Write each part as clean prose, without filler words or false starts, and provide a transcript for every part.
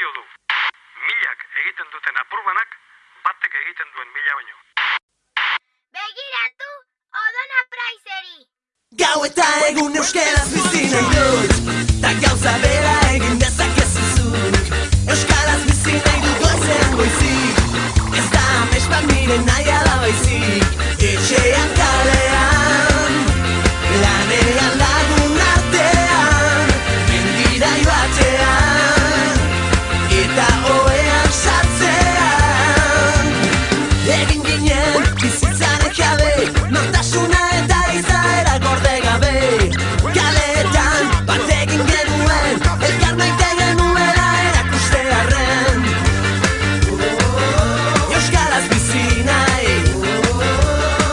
balio du. Milak egiten duten apurbanak, batek egiten duen mila baino. Begiratu, Odona Praizeri! Gau eta egun euskaraz bizi nahi dut, ta gauza bera egin dezakezu zuk. Euskaraz bizi nahi dut goizean goizik, ez da amets bat nire nahia da baizik. Etxean kalean, lanean lagun artean, mendira joatean, eta ohean sartzean. Egin ginen bizitzaren jabe, nortasuna eta izaera gorde gabe. Kaletan bat egin genuen, elkar maite genuela erakustearren. Euskaraz bizi nahi,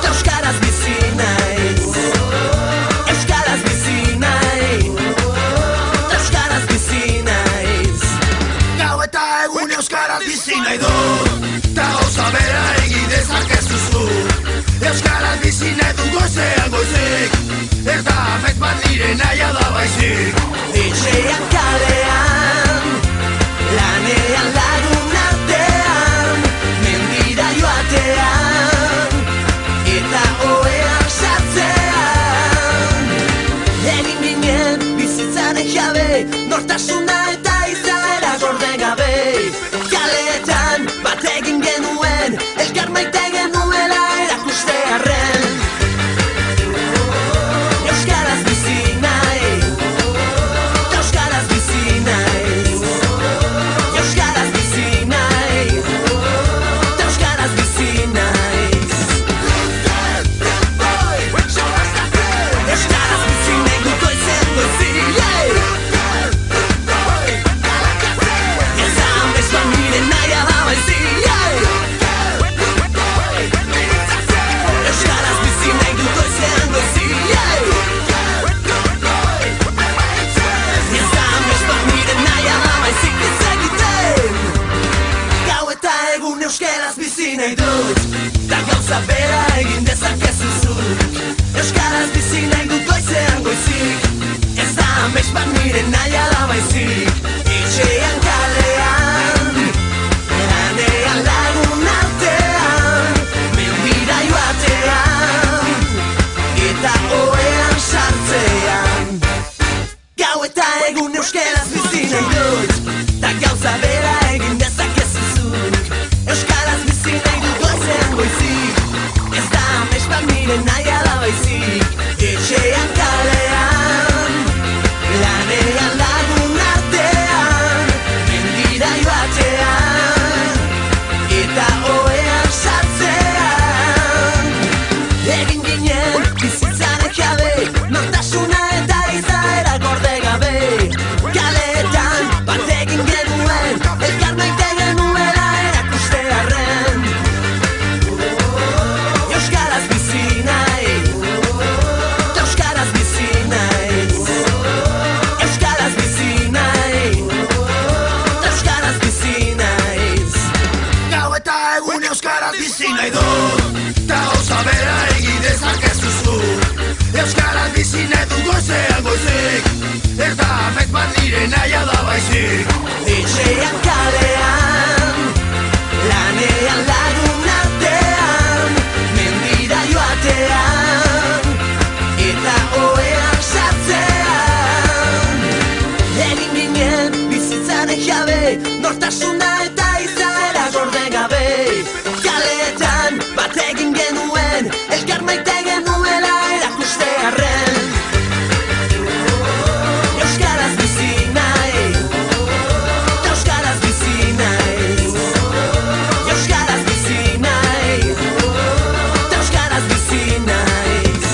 euskaraz bizi naiz. Euskaraz bizi nahi, euskaraz bizi naiz. Gau eta egun euskaraz bizi nahi dut, ta gauza bera egin dezakezu zuk. Euskaraz bizi nahi dut goizean goizik, ez da amets bat nire nahia da baizik. Etxean kalean, lanean lagun artean, mendira joatean, eta ohean sartzean. Egin ginen bizitzaren jabe, nortasuna eta izaera gorde gabe. Kaletan bat egin genuen, elkar maite genuela erakustearren. Euskaraz bizi nahi, euskaraz bizi naiz. Euskaraz bizi nahi, euskaraz bizi naiz. Euskaraz bizi nahi dut goizean goizik. Ez da amets bat nire nahia da baizik. Euskaraz bizi nahi dut goizean goizik. Ez da amets bat nire nahia da baizik ez egiten. Gau eta egun euskaraz bizi nahi dut, ta gauza bera egin dezakezu zuk. Euskaraz bizi nahi dut goizean goizik, ez da amets bat nire nahia da baizik. Etxean kalean, lanean lagun artean, mendira joatean, eta ohean sartzean. Gau eta egun euskaraz bizi nahi dut, ta gauza bera egin dezakezu zuk. Euskaraz bizi nahi dut goizean goizik, ez da amets bat nire nahia da baizik. Etxean kalean, lanean lagun artean, mendira joatean, eta ohean sartzean. Egin ginen bizitzaren jabe, nortasuna eta izaera gorde gabe. Kaletan bat egin genuen, elkar maite genuela erakustearren. Euskaraz bizi nahi, euskaraz bizi naiz. Euskaraz bizi nahi, euskaraz bizi naiz. Gau eta egun euskaraz bizi nahi dut, ta gauza bera egin dezakezu zuk. Euskaraz bizi nahi dut goizean goizik, ez da amets bat nire nahia da baizik. Etxean kalean, lanean lagun artean, mendira joatean, eta ohean sartzean. Egin ginen bizitzaren jabe, nortasuna eta izaera gorde gabe. Kaletan bat egin genuen, elkar maite genuela erakustearren. Euskaraz bizi nahi, euskaraz bizi naiz. Euskaraz bizi nahi, euskaraz bizi naiz.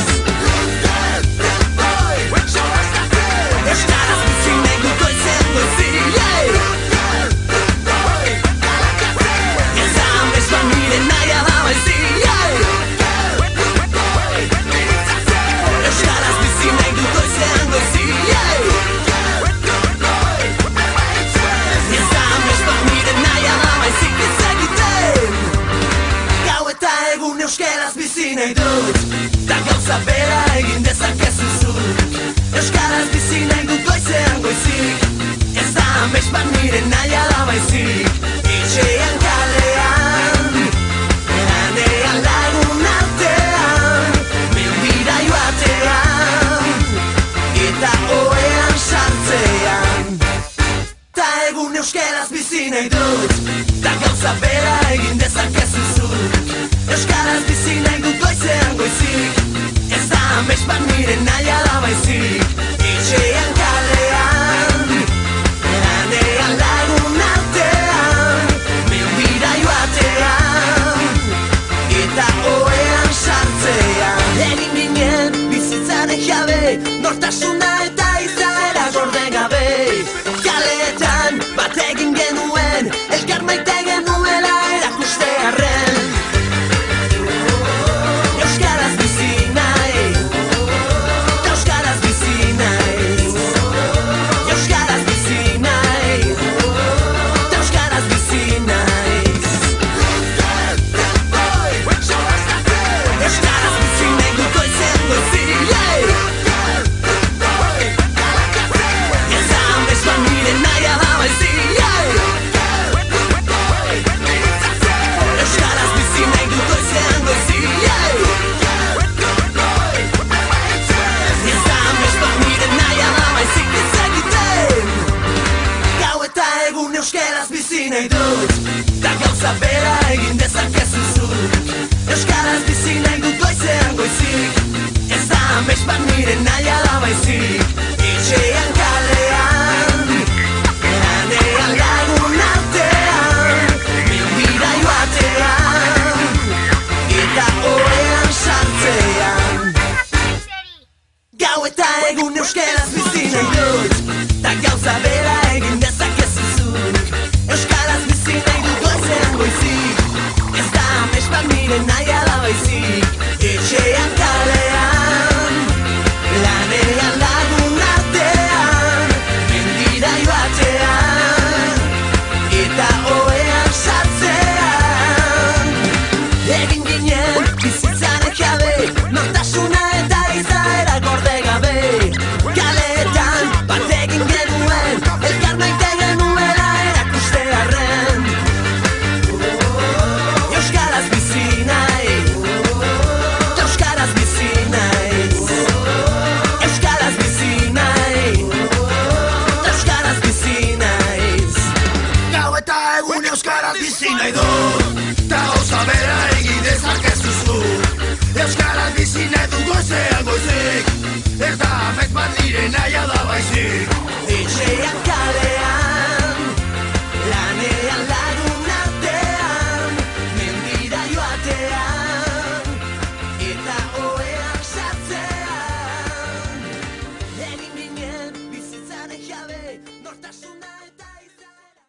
Euskaraz bizi nahi dut goizean goizik. Ez da amets bat nire nahia da baizik. Euskaraz bizi nahi dut goizean goizik. Ez da amets bat nire nahia da baizik ez egiten. Gau eta egun euskaraz bizi nahi dut, ta gauza bera egin dezakezu zuk. Euskaraz bizi nahi dut goizean goizik, ez da amets bat nire nahia da baizik. baizik Etxean kalean Lanean lagun artean Mendira joatean Eta oean sartzean Ta egun euskaraz bizi nahi dut Ta gauza bera egin dezakezu zuk Euskaraz bizi nahi dut goizean goizik Ez da amets bat nire naia da baizik Etxean kalean Lanean lagun artean Mendira joatean Eta oean sartzean Egin ginen bizitzaren jabe Nortasuna eta izaera gorde gabe Kaleetan bat egin genuen Elkar maite genuela erakustearren Euskaraz bizi nahi Ta euskaraz bizi nahi Euskaraz bizi nahi Ta euskaraz bizi nahi Euskaraz bizi nahi dut goizean goizik Ez da amets bat nire naia da baizik Euskaraz bizi nahi dut goizean goizik Ez da amets bat nire naia da baizik ez egiten Gau eta egun euskaraz bizi nahi dut Ta gauza bera egin dezakezu zuk Euskaraz bizi nahi dut goizean goizik Ez da amets bat nire naia da baizik